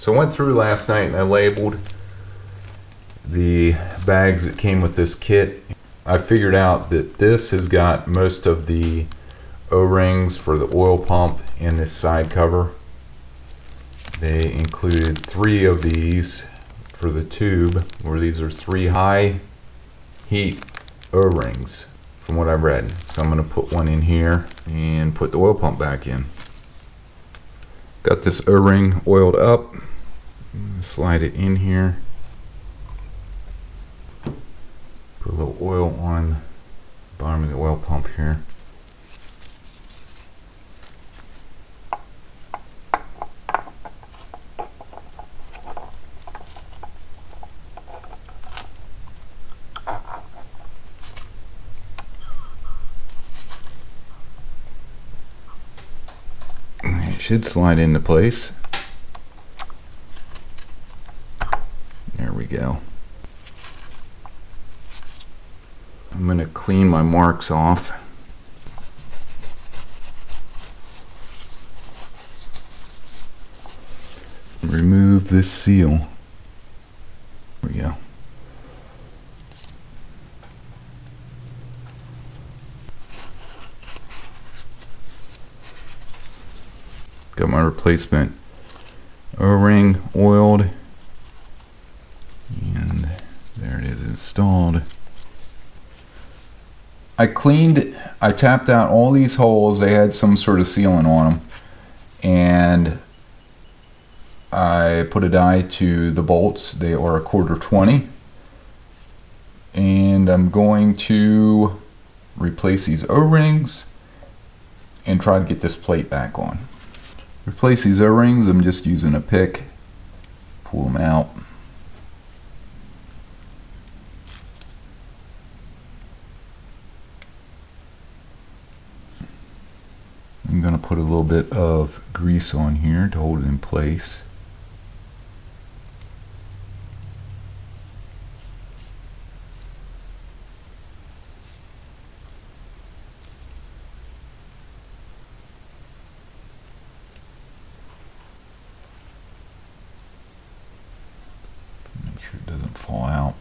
So I went through last night and I labeled the bags that came with this kit. I figured out that this has got most of the O-rings for the oil pump in this side cover. They included 3 of these for the tube, where these are 3 high heat O-rings from what I've read. So I'm going to put one in here and put the oil pump back in. Got this O-ring oiled up. Slide it in here. Put a little oil on the bottom of the oil pump here. It should slide into place. There we go. I'm going to clean my marks off. Remove this seal. There we go. Got my replacement O-ring oiled, and there it is installed. I tapped out all these holes. They had some sort of sealant on them, and I put a dye to the bolts. They are 1/4 20, and I'm going to replace these O-rings and try to get this plate back on. Replace these O-rings. I'm just using a pick. Pull them out. I'm going to put a little bit of grease on here to hold it in place. Make sure it doesn't fall out.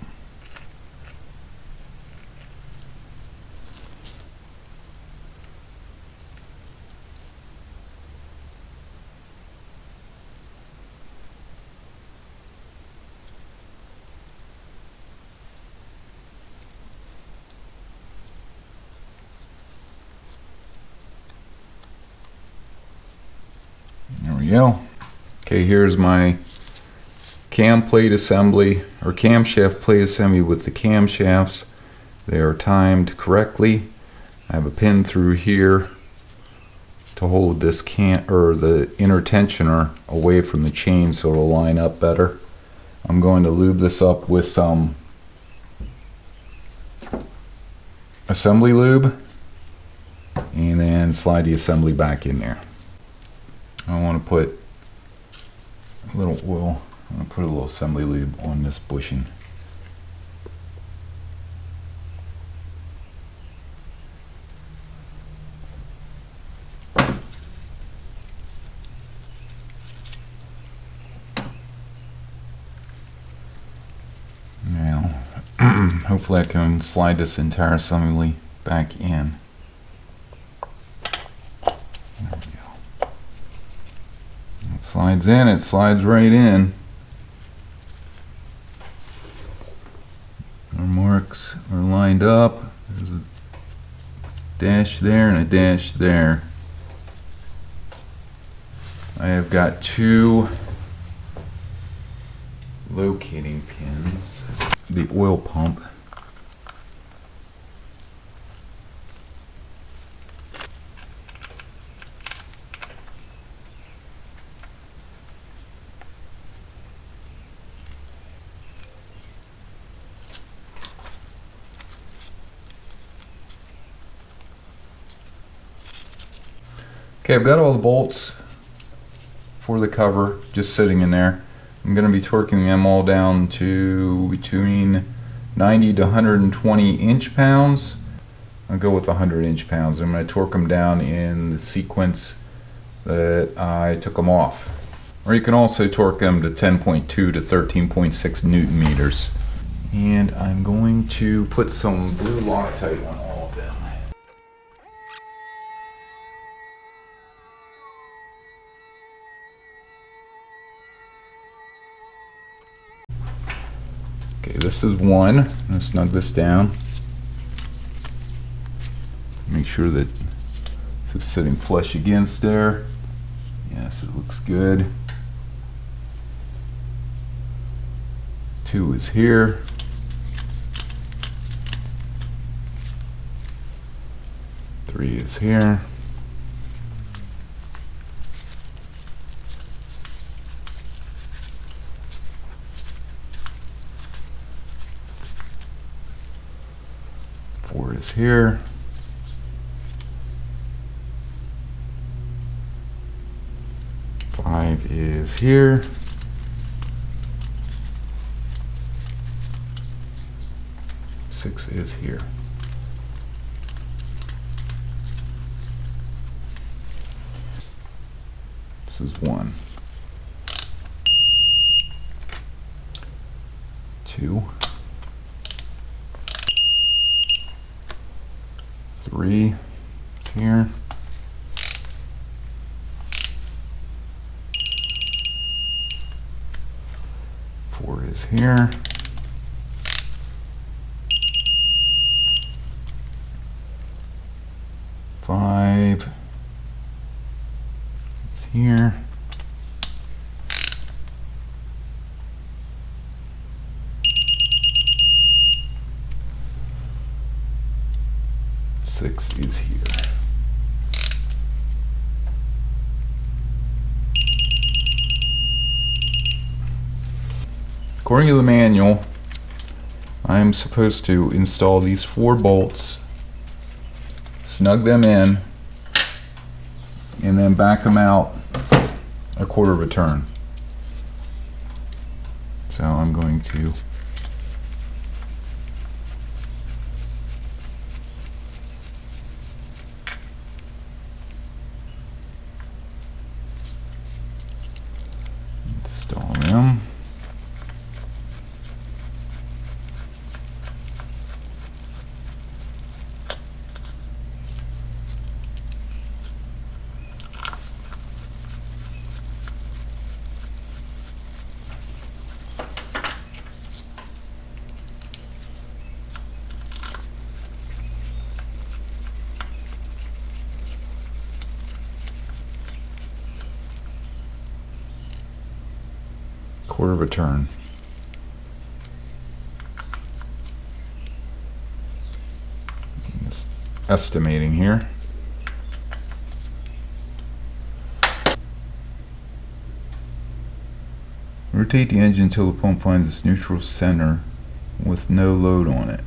There we go. Okay, here's my cam plate assembly, or camshaft plate assembly with the camshafts. They are timed correctly. I have a pin through here to hold this the inner tensioner away from the chain so it'll line up better. I'm going to lube this up with some assembly lube and then slide the assembly back in there. I want to put a little oil. I'm going to put a little assembly lube on this bushing. Now, hopefully I can slide this entire assembly back in. Slides in, it slides right in. Our marks are lined up. There's a dash there and a dash there. I have got 2 locating pins. The oil pump. Okay, I've got all the bolts for the cover just sitting in there. I'm going to be torquing them all down to between 90 to 120 inch-pounds. I'll go with 100 inch-pounds. I'm going to torque them down in the sequence that I took them off. or you can also torque them to 10.2 to 13.6 Newton meters. And I'm going to put some blue Loctite on all of them. Okay, this is one. I'm going to snug this down. Make sure that it's sitting flush against there. Yes, it looks good. 2 is here. 3 is here. 4 is here. 5 is here. 6 is here. This is 1. 2. 3 is here. 4 is here. 5 is here. 6 is here. According to the manual, I'm supposed to install these 4 bolts, snug them in, and then back them out a quarter of a turn. So I'm going to install them. Quarter of a turn. Just estimating here. Rotate the engine until the pump finds its neutral center with no load on it.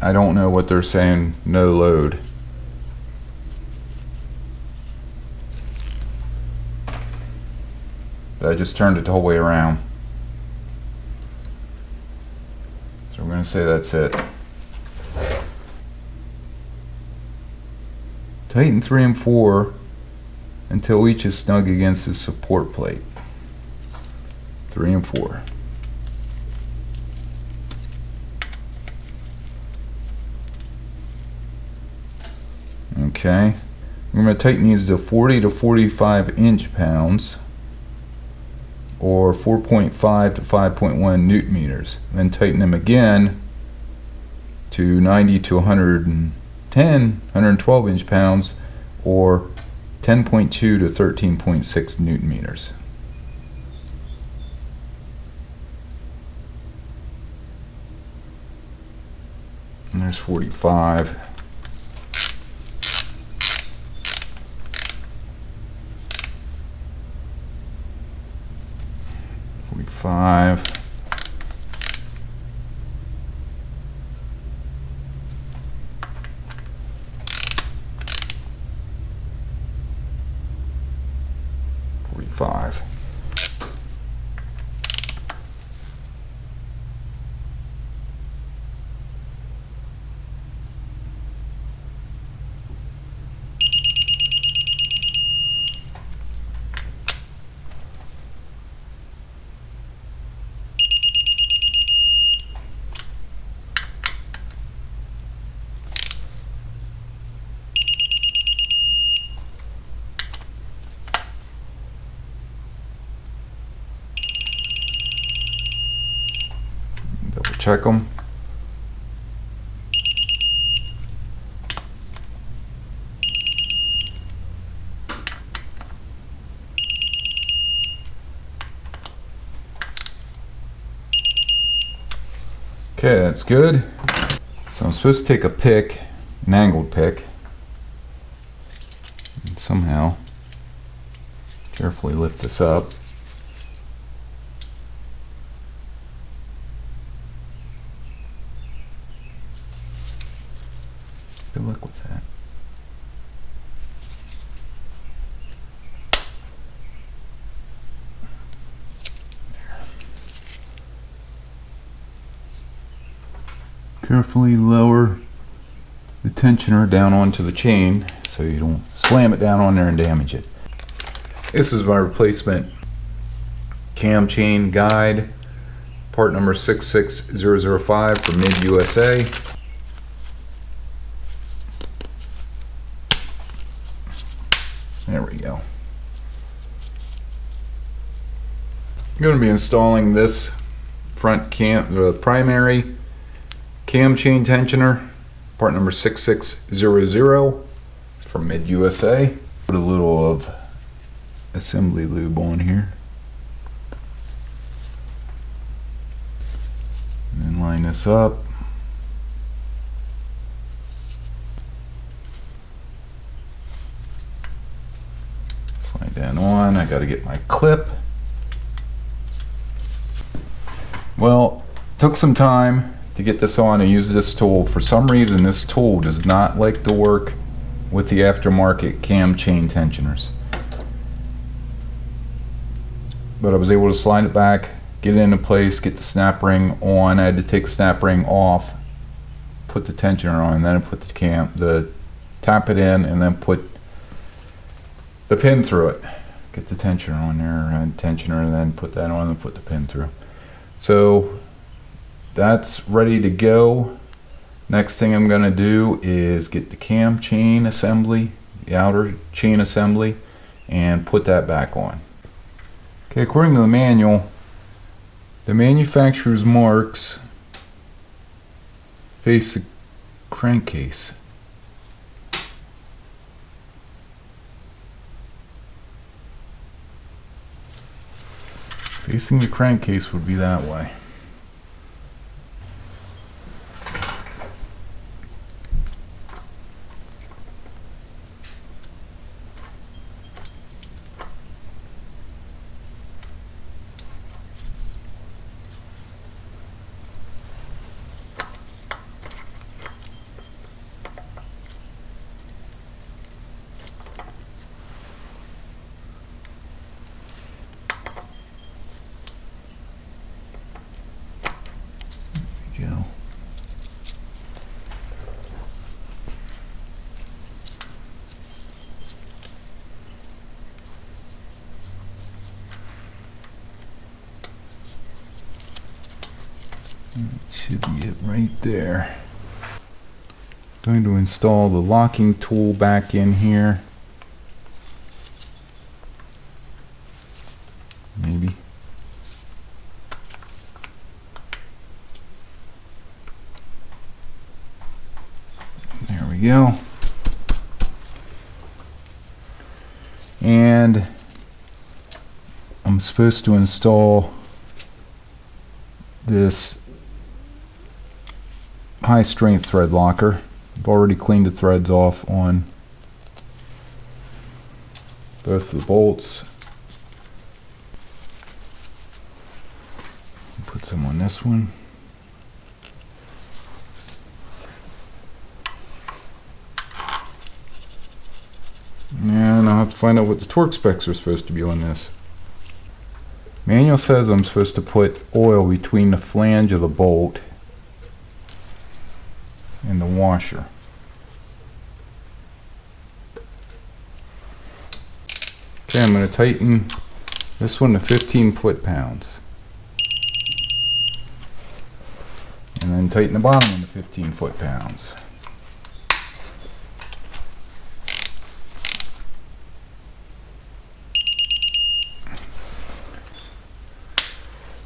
I don't know what they're saying, no load. But I just turned it the whole way around. So we're going to say that's it. Tighten 3 and 4 until each is snug against the support plate. 3 and 4. Okay. We're going to tighten these to 40 to 45 inch-pounds, or 4.5 to 5.1 Newton meters. Then tighten them again to 90 to 110, 112 inch-pounds, or 10.2 to 13.6 Newton meters. And there's 45. 45. 45. check them. Okay, that's good. So I'm supposed to take a pick, an angled pick, and somehow carefully lift this up. Good luck with that. Carefully lower the tensioner down onto the chain so you don't slam it down on there and damage it. This is my replacement cam chain guide, part number 66005 from Mid USA. There we go. I'm going to be installing this front primary cam chain tensioner, part number 6600 from Mid USA. Put a little of assembly lube on here. And then line this up. Slide that on. I got to get my clip. Well, took some time to get this on and use this tool. For some reason, this tool does not like to work with the aftermarket cam chain tensioners. But I was able to slide it back, get it into place, get the snap ring on. I had to take the snap ring off, put the tensioner on, and then I put tap it in, and then put the pin through it. Get the tensioner on there, and tensioner, and then put that on and put the pin through. So that's ready to go. Next thing I'm going to do is get the cam chain assembly, the outer chain assembly, and put that back on. Okay, according to the manual, the manufacturer's marks face the crankcase. Facing the crankcase would be that way. Go. Should be it right there. Going to install the locking tool back in here. Maybe. There we go. And I'm supposed to install this high strength thread locker. I've already cleaned the threads off on both the bolts. Put some on this one. And I'll have to find out what the torque specs are supposed to be on this. Manual says I'm supposed to put oil between the flange of the bolt and the washer. Okay, I'm going to tighten this one to 15 foot-pounds. And then tighten the bottom one to 15 foot-pounds.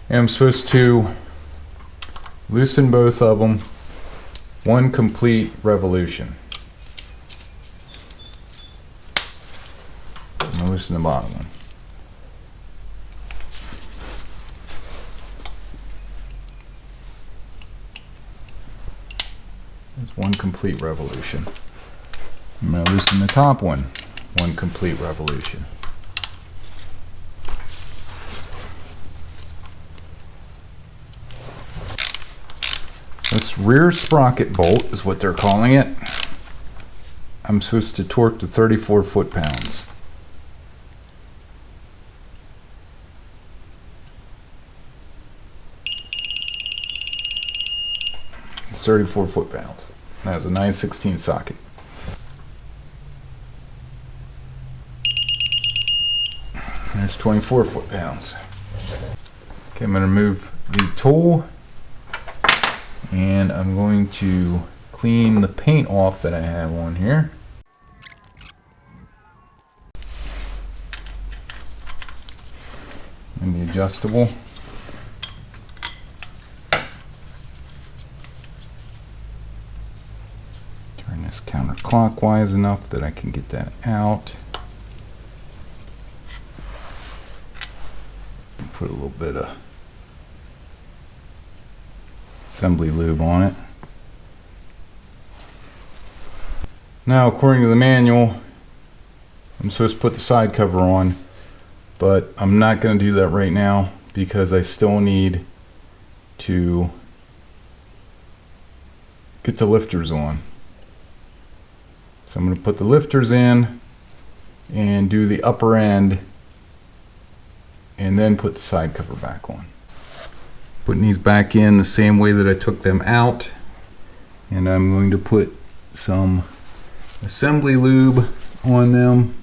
And I'm supposed to Loosen both of them. One complete revolution. I'm gonna loosen the bottom one. There's one complete revolution. I'm gonna loosen the top one. One complete revolution. This rear sprocket bolt is what they're calling it. I'm supposed to torque to 34 foot-pounds. It's 34 foot-pounds. That has a 9/16 socket. There's 24 foot-pounds. Okay, I'm going to remove the tool. And I'm going to clean the paint off that I have on here. And the adjustable. Turn this counterclockwise enough that I can get that out. Put a little bit of assembly lube on it. Now, according to the manual, I'm supposed to put the side cover on, but I'm not going to do that right now because I still need to get the lifters on. So I'm going to put the lifters in and do the upper end and then put the side cover back on. Putting these back in the same way that I took them out, and I'm going to put some assembly lube on them.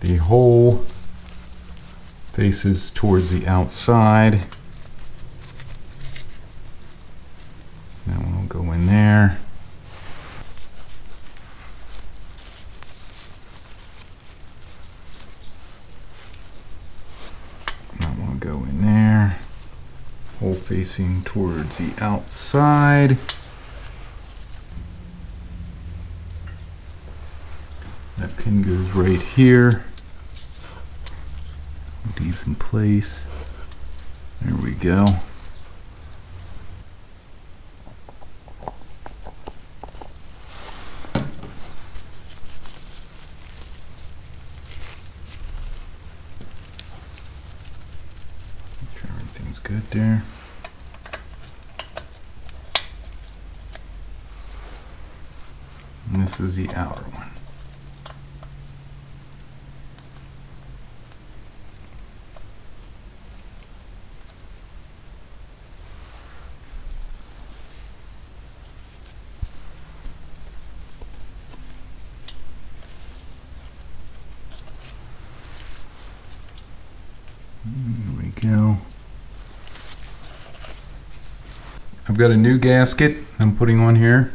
The hole faces towards the outside. That one will go in there. That one will go in there. Hole facing towards the outside. That pin goes right here. Put these in place. There we go. Make sure everything's good there. And this is the outer one. There we go. I've got a new gasket I'm putting on here.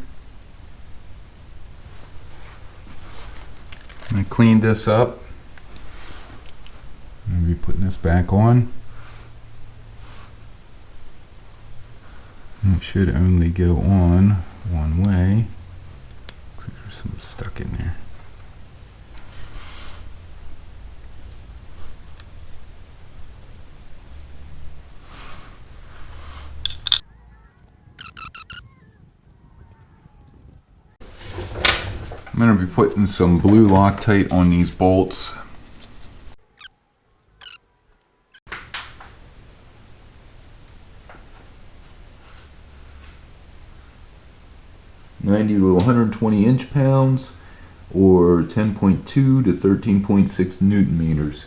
I'm going to clean this up. I'm going to be putting this back on. And it should only go on one way. Looks like there's some stuck in there. I'm going to be putting some blue Loctite on these bolts. .90 to 120 inch-pounds, or 10.2 to 13.6 Newton meters.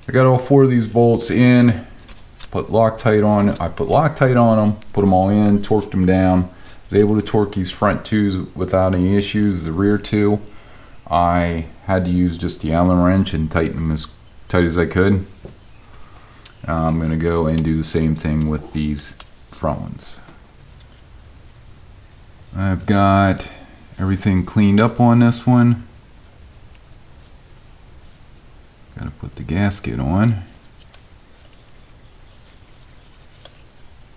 I got all 4 of these bolts in. Put Loctite on. I put Loctite on them. Put them all in. Torqued them down. Was able to torque these front 2s without any issues. The rear 2, I had to use just the Allen wrench and tighten them as tight as I could. I'm going to go and do the same thing with these front ones. I've got everything cleaned up on this one. Gotta put the gasket on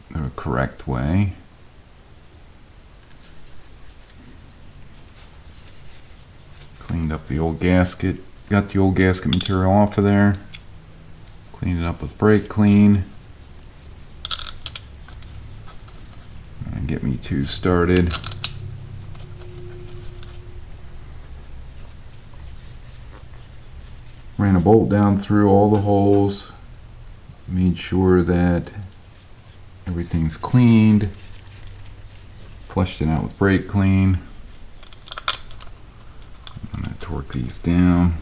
the correct way. Cleaned up the old gasket. Got the old gasket material off of there. Cleaned it up with brake clean. And get me two started. Ran a bolt down through all the holes. Made sure that everything's cleaned. Flushed it out with brake clean. I'm going to torque these down.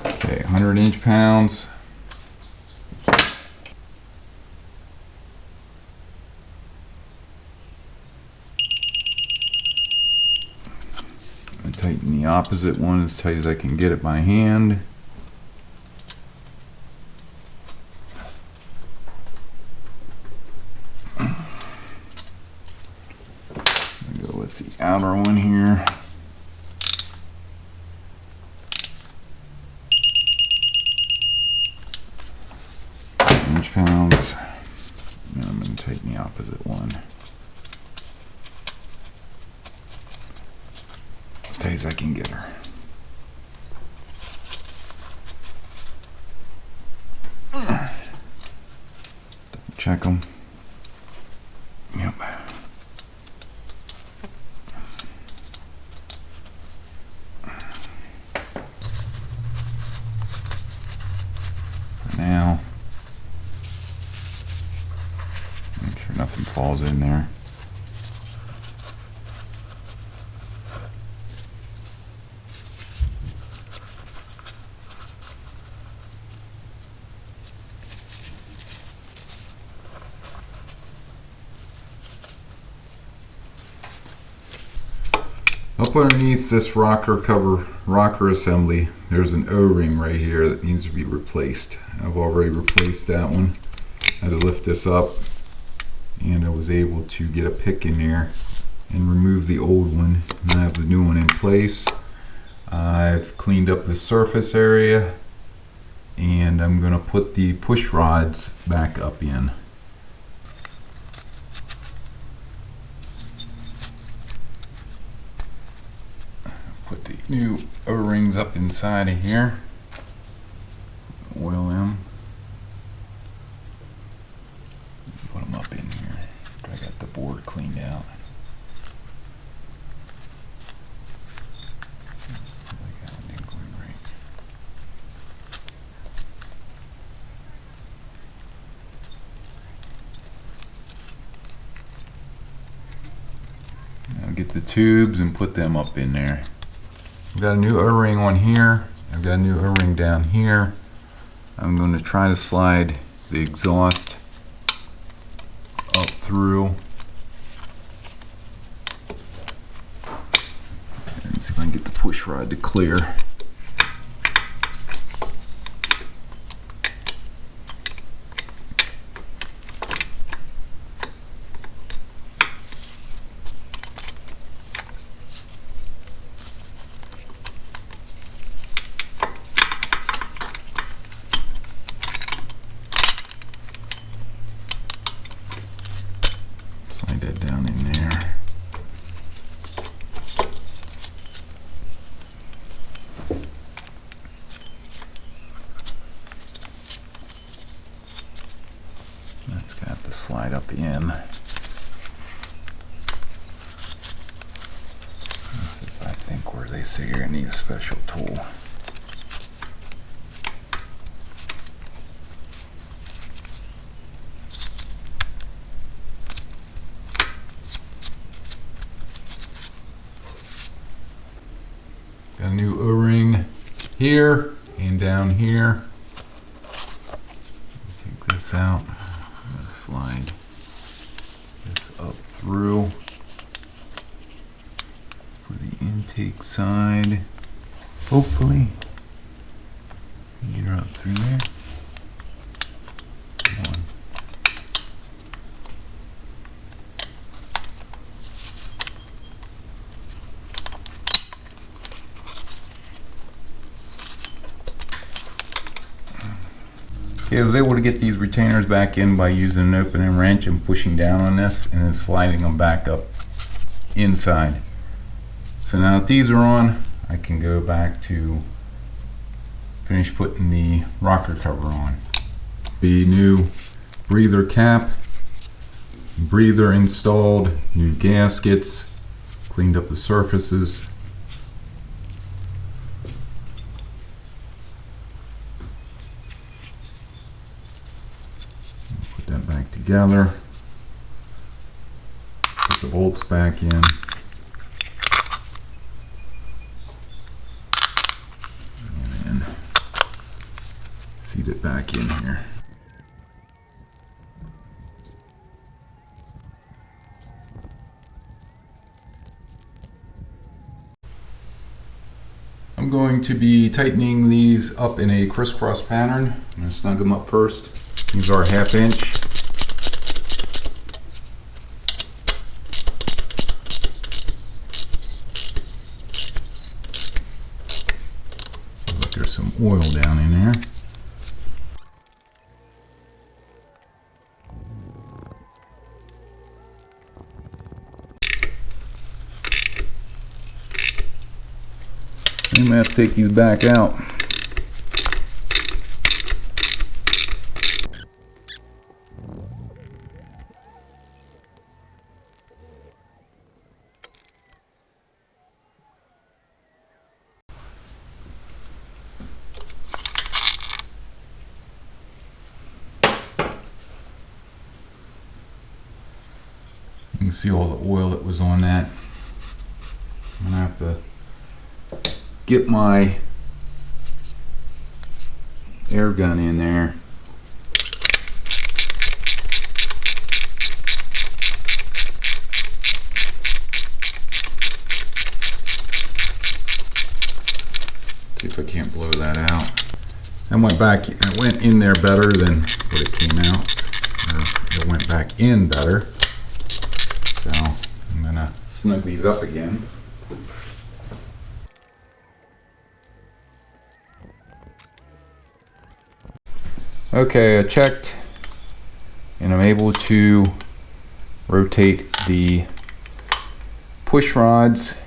Okay, 100 inch-pounds. Tighten the opposite one as tight as I can get it by hand. Go with the outer one here. Inch-pounds. And I'm going to tighten the opposite one. As tight as I can get her. Double check them. Yep. For now, make sure nothing falls in there. Up underneath this rocker assembly, there's an O-ring right here that needs to be replaced. I've already replaced that one. I had to lift this up, and I was able to get a pick in there and remove the old one, and I have the new one in place. I've cleaned up the surface area, and I'm going to put the push rods back up in. Put the new O-rings up inside of here. Oil them. Put them up in here. I got the board cleaned out. Now get the tubes and put them up in there. I've got a new O-ring on here. I've got a new O-ring down here. I'm going to try to slide the exhaust up through. And see if I can get the push rod to clear. Slide that down in there. That's gonna have to slide up in. This is, I think, where they say you're gonna need a special tool. Got a new O-ring here and down here. Take this out. I'm going to slide this up through for the intake side. Hopefully, get her up through there. Okay, I was able to get these retainers back in by using an opening wrench and pushing down on this and then sliding them back up inside. So now that these are on, I can go back to finish putting the rocker cover on. The new breather cap, breather installed, new gaskets, cleaned up the surfaces. Put that back together. Put the bolts back in. And then seat it back in here. I'm going to be tightening these up in a crisscross pattern. I'm going to snug them up first. These are 1/2 inch. Look, there's some oil down in there. I'm going to have to take these back out. You can see all the oil that was on that. I'm going to have to get my air gun in there. See if I can't blow that out. I went back, it went in there better than what it came out. It went back in better. So I'm gonna snug these up again. Okay, I checked and I'm able to rotate the push rods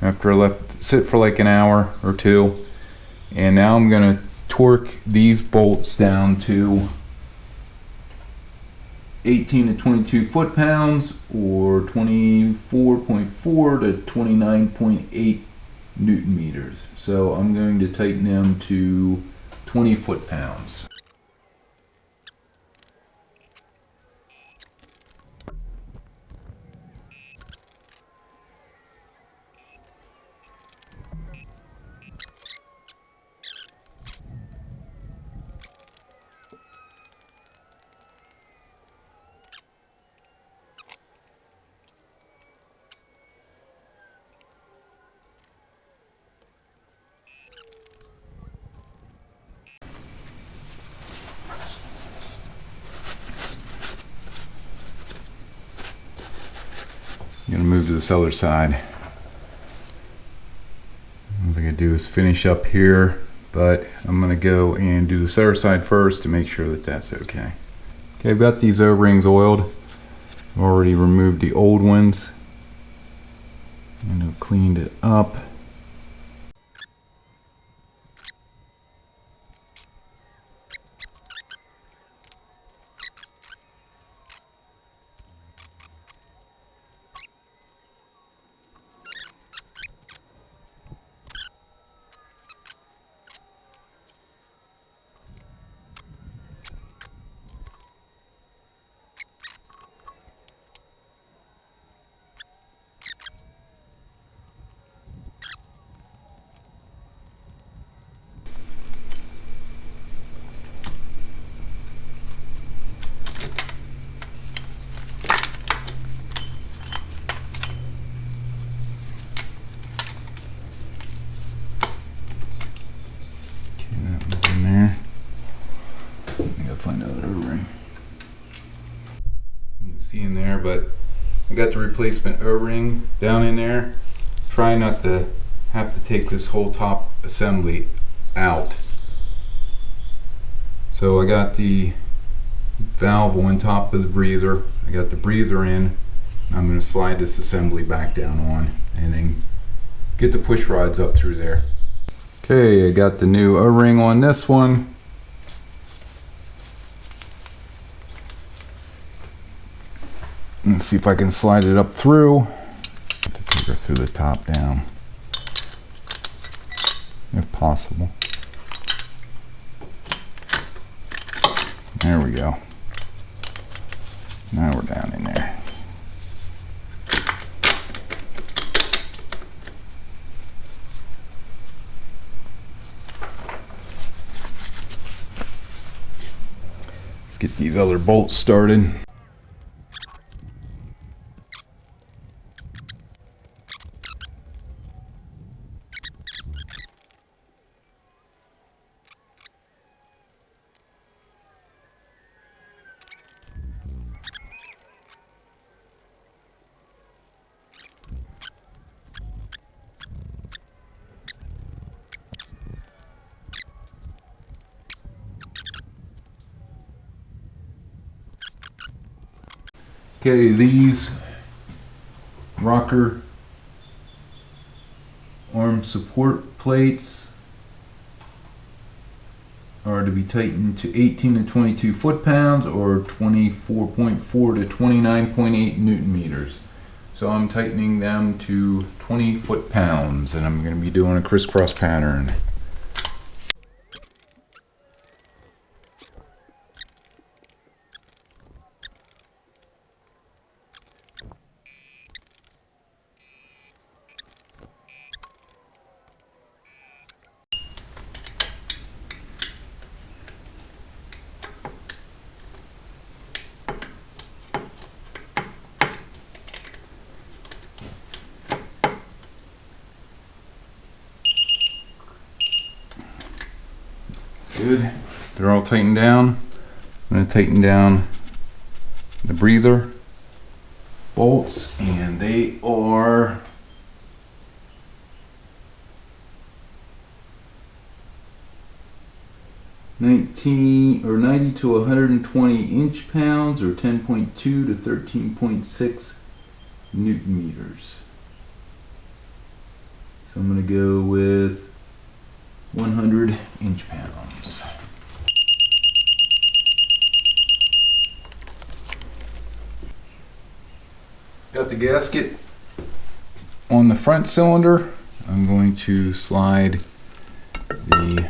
after I left sit for like an hour or two, and now I'm going to torque these bolts down to 18 to 22 foot-pounds or 24.4 to 29.8 newton meters. So I'm going to tighten them to 20 foot-pounds. I'm going to move to this other side. What I'm going to do is finish up here, but I'm going to go and do this other side first to make sure that that's okay. Okay, I've got these O-rings oiled. I've already removed the old ones and I've cleaned it up. Find another O-ring. You can see in there, but I got the replacement O-ring down in there. Try not to have to take this whole top assembly out. So I got the valve on top of the breather. I got the breather in. I'm going to slide this assembly back down on and then get the push rods up through there. Okay, I got the new O-ring on this one. Let's see if I can slide it up through. To take her through the top down, if possible. There we go. Now we're down in there. Let's get these other bolts started. Okay, these rocker arm support plates are to be tightened to 18 to 22 foot-pounds or 24.4 to 29.8 newton meters. So I'm tightening them to 20 foot-pounds, and I'm going to be doing a crisscross pattern. Good. They're all tightened down. I'm going to tighten down the breather bolts, and they are 90 to 120 inch-pounds or 10.2 to 13.6 newton meters. So I'm going to go with 100 inch-pounds. Got the gasket on the front cylinder. I'm going to slide the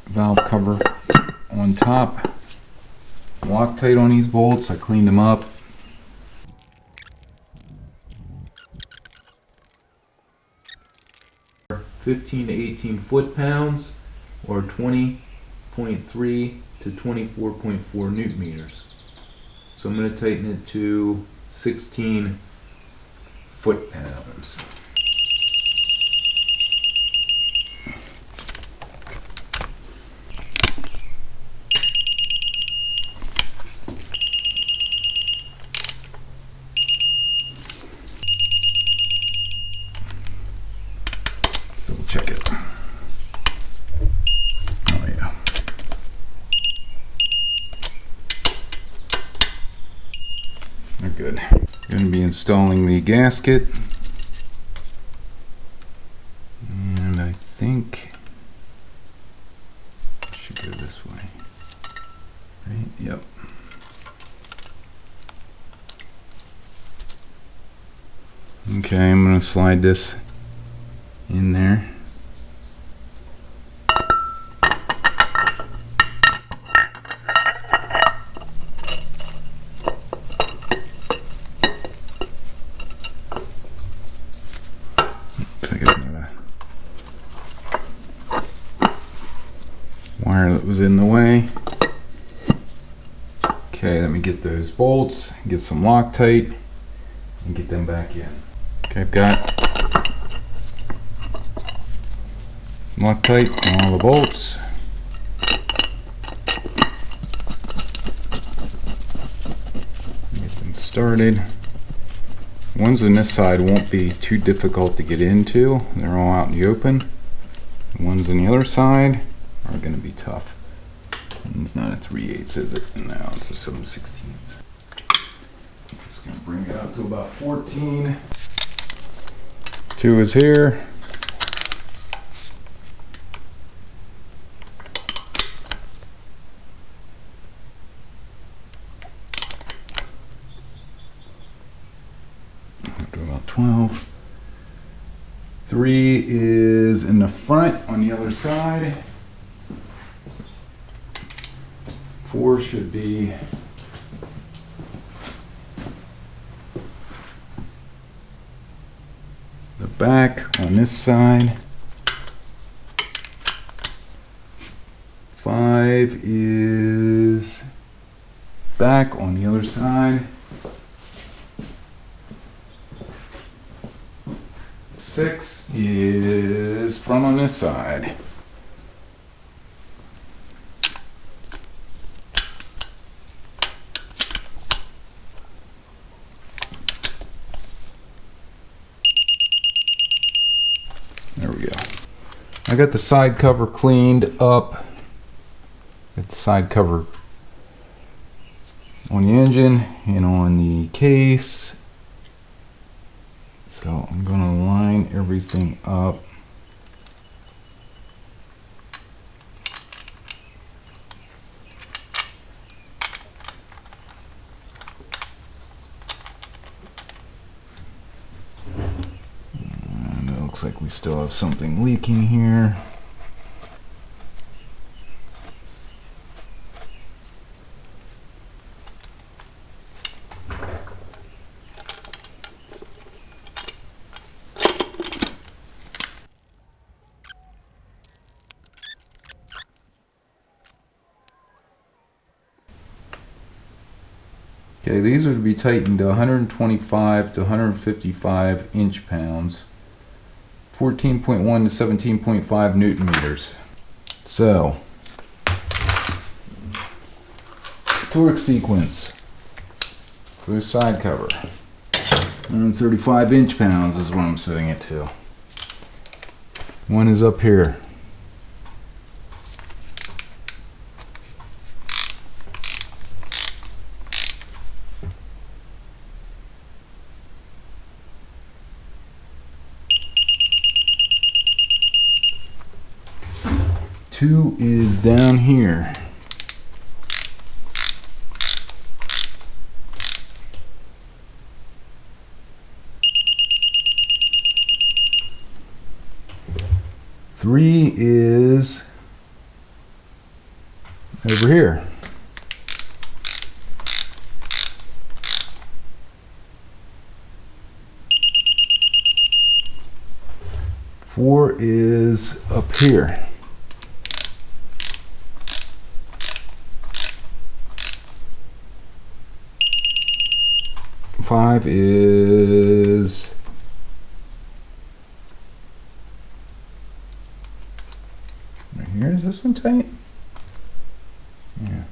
valve cover on top. Loctite on these bolts. I cleaned them up. (15 to 18 foot-pounds or 20.3 to 24.4 newton meters. So I'm going to tighten it to 16 foot-pounds. So we'll check it. Oh yeah. They're good. Going to be installing the gasket. And I think it should go this way. Right? Yep. Okay, I'm going to slide this in there. Looks like I've got a wire that was in the way. Okay, let me get those bolts, get some Loctite, and get them back in. Okay, I've got Loctite on all the bolts. Get them started. Ones on this side won't be too difficult to get into. They're all out in the open. ones on the other side are going to be tough. And it's not a 3/8, is it? No, it's a 7/16. Just going to bring it up to about 14. 2 is here. Up to about 12. 3 is in the front on the other side. 4 should be the back on this side. 5 is back on the other side. 6 is front on this side. There we go. I got the side cover cleaned up. Got the side cover on the engine and on the case. So I'm going to line everything up. And it looks like we still have something leaking here. Okay, these are to be tightened to 125 to 155 inch-pounds, 14.1 to 17.5 Newton meters. So, torque sequence for the side cover. 135 inch-pounds is what I'm setting it to. One is up here. Two is down here. Three is over here. Four is up here. Five is right here. Is this one tight? Yeah.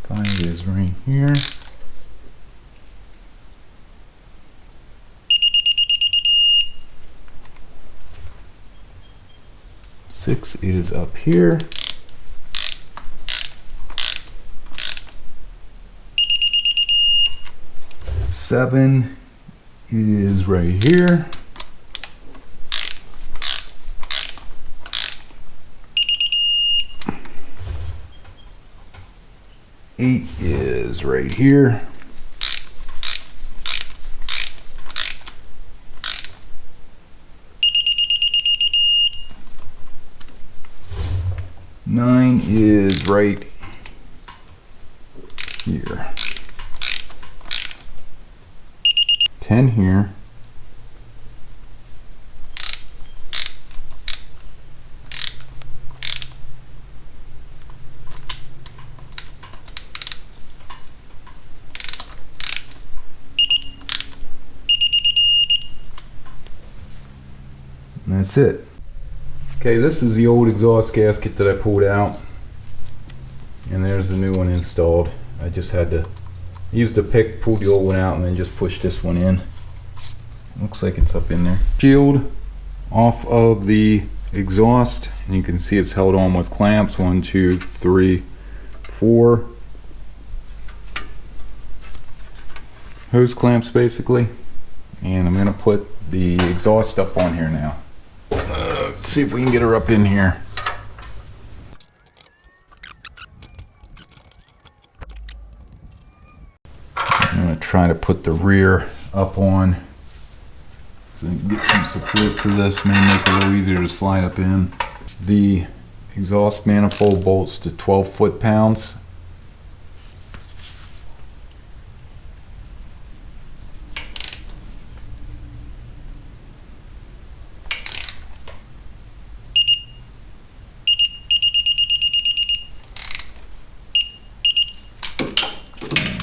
5 is right here. Six is up here. 7 is right here. 8 is right here. 9 is right here. 10 here. And that's it. Okay, this is the old exhaust gasket that I pulled out, and there's the new one installed. I just had to use the pick, pull the old one out, and then just push this one in. Looks like it's up in there. Shield off of the exhaust, and you can see it's held on with clamps. 1, 2, 3, 4 hose clamps basically. And I'm going to put the exhaust up on here now. Let's see if we can get her up in here. I'm going to try to put the rear up on so you can get some support for this. May make it a little easier to slide up in. The exhaust manifold bolts to 12 foot-pounds.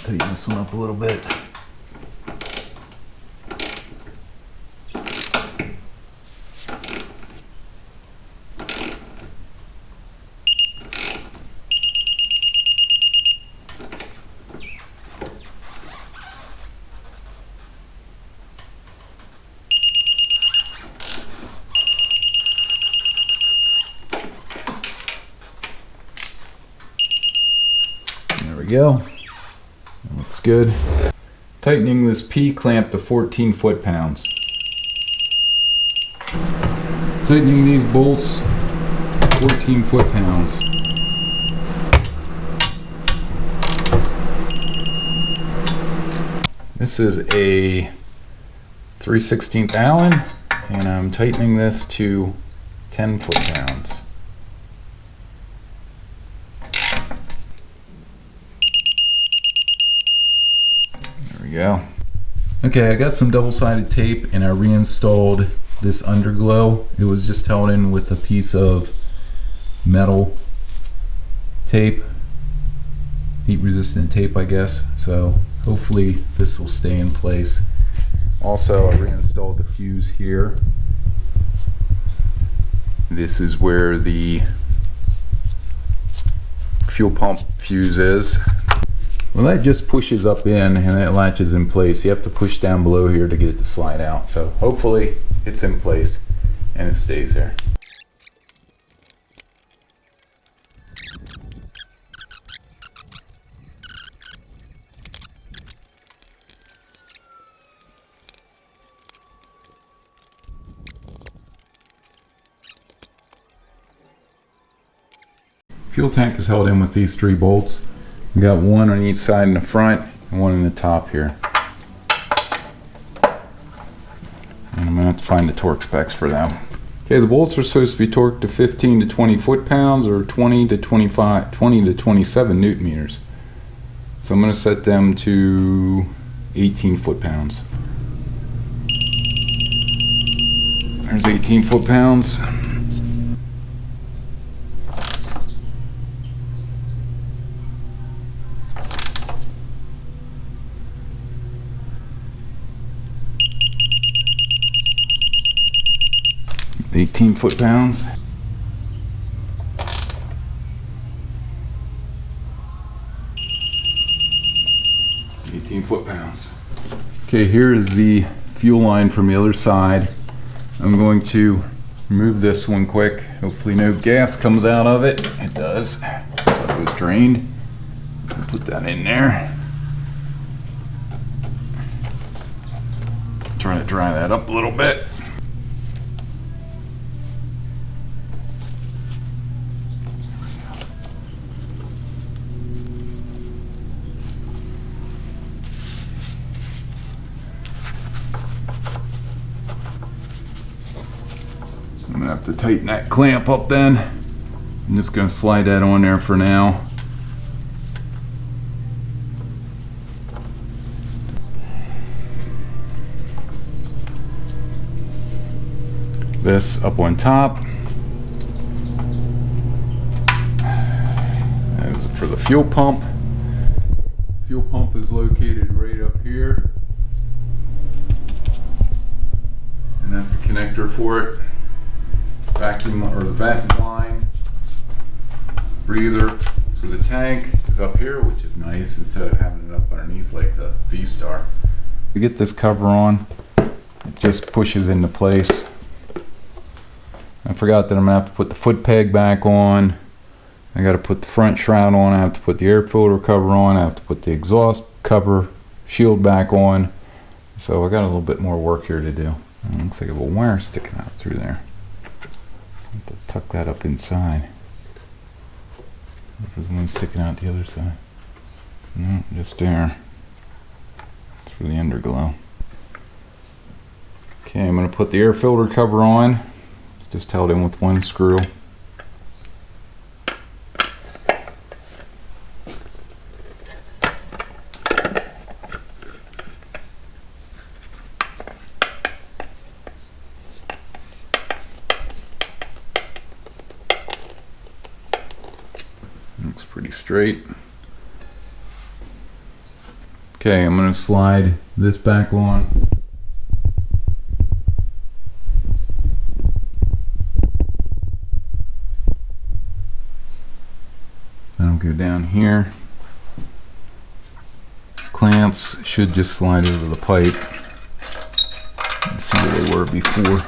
Tighten this one up a little bit. There we go. Looks good. Tightening this P clamp to 14 foot-pounds. Tightening these bolts 14 foot-pounds. This is a 3/16 Allen, and I'm tightening this to 10 foot-pounds. Go. Okay, I got some double-sided tape and I reinstalled this underglow. It was just held in with a piece of metal tape, heat-resistant tape, I guess. So hopefully this will stay in place. Also, I reinstalled the fuse here. This is where the fuel pump fuse is. Well, that just pushes up in and that latches in place. You have to push down below here to get it to slide out. So hopefully it's in place and it stays there. Fuel tank is held in with these 3 bolts. We got one on each side in the front and one in the top here. And I'm gonna have to find the torque specs for them. Okay, the bolts are supposed to be torqued to 15 to 20 foot-pounds or 20 to 27 newton meters. So I'm gonna set them to 18 foot-pounds. There's 18 foot-pounds. 18 foot-pounds. Okay, here is the fuel line from the other side. I'm going to remove this one quick. Hopefully no gas comes out of it. It does. It was drained. I'll put that in there. Try to dry that up a little bit. I'm gonna have to tighten that clamp up then. I'm just gonna slide that on there for now. This up on top. That is for the fuel pump. Fuel pump is located right up here. And that's the connector for it. Vacuum or the vacuum line. Breather for the tank is up here, which is nice instead of having it up underneath like the V-Star. To get this cover on, it just pushes into place. I forgot that I'm gonna have to put the foot peg back on. I gotta put the front shroud on. I have to put the air filter cover on. I have to put the exhaust cover shield back on. So I got a little bit more work here to do. It looks like I have a wire sticking out through there. I have to tuck that up inside. There's one sticking out the other side. No, just there. It's for the underglow. Okay, I'm going to put the air filter cover on. It's just held in with one screw. Looks pretty straight. Okay, I'm going to slide this back on. Then I'll go down here. Clamps should just slide over the pipe. Let's see where they were before.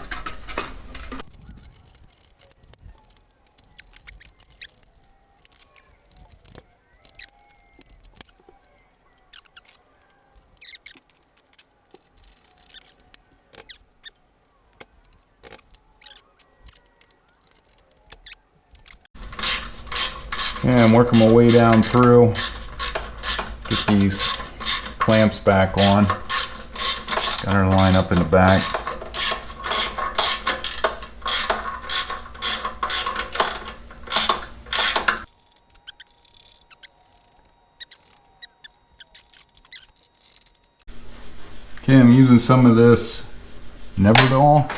Yeah, I'm working my way down through. Get these clamps back on. Got her line up in the back. Okay, I'm using some of this Neverdol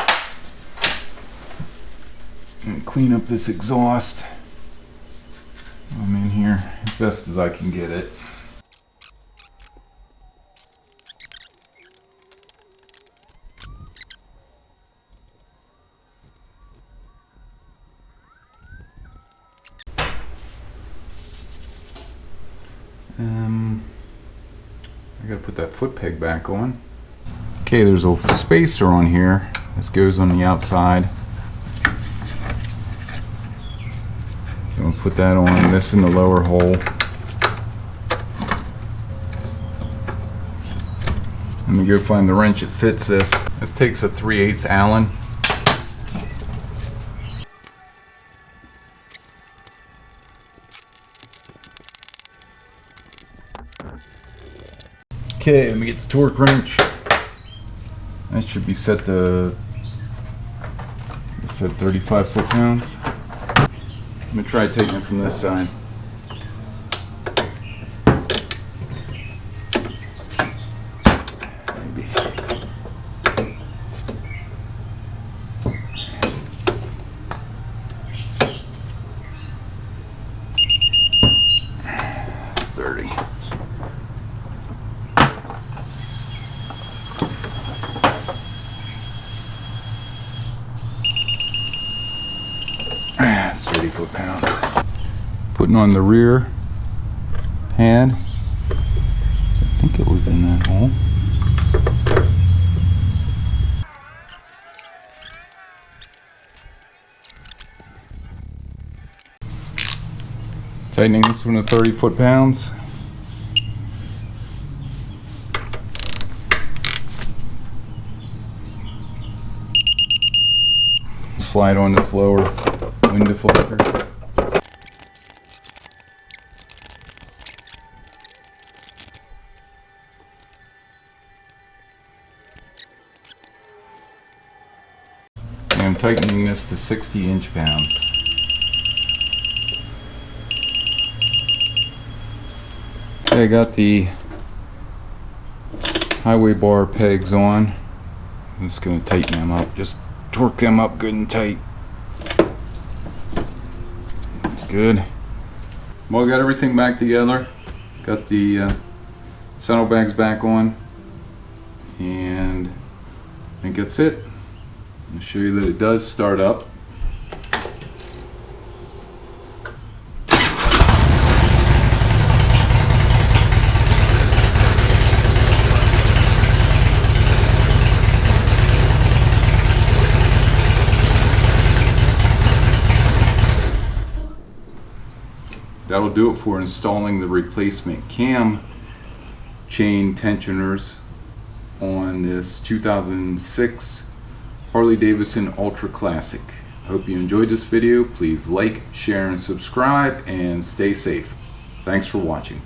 and clean up this exhaust. I'm in here as best as I can get it. I gotta put that foot peg back on. Okay, there's a spacer on here. This goes on the outside. I'm gonna put that on, this in the lower hole. Let me go find the wrench that fits this. This takes a 3/8 Allen. Okay, let me get the torque wrench. That should be set to, it said 35 foot-pounds. I'm gonna try taking it from this side. Maybe. It's 30. It's 30 foot-pounds. Putting on the rear pad. I think it was in that hole. Tightening this one to 30 foot-pounds. Slide on this lower window deflector. And I'm tightening this to 60 inch-pounds. Okay, I got the highway bar pegs on. I'm just going to tighten them up. Just torque them up good and tight. That's good. Well, I got everything back together. Got the saddlebags back on. And I think that's it. I'll show you that it does start up. that'll do it for installing the replacement cam chain tensioners on this 2006 Harley-Davidson Ultra Classic. I hope you enjoyed this video. Please like, share, and subscribe, and stay safe. Thanks for watching.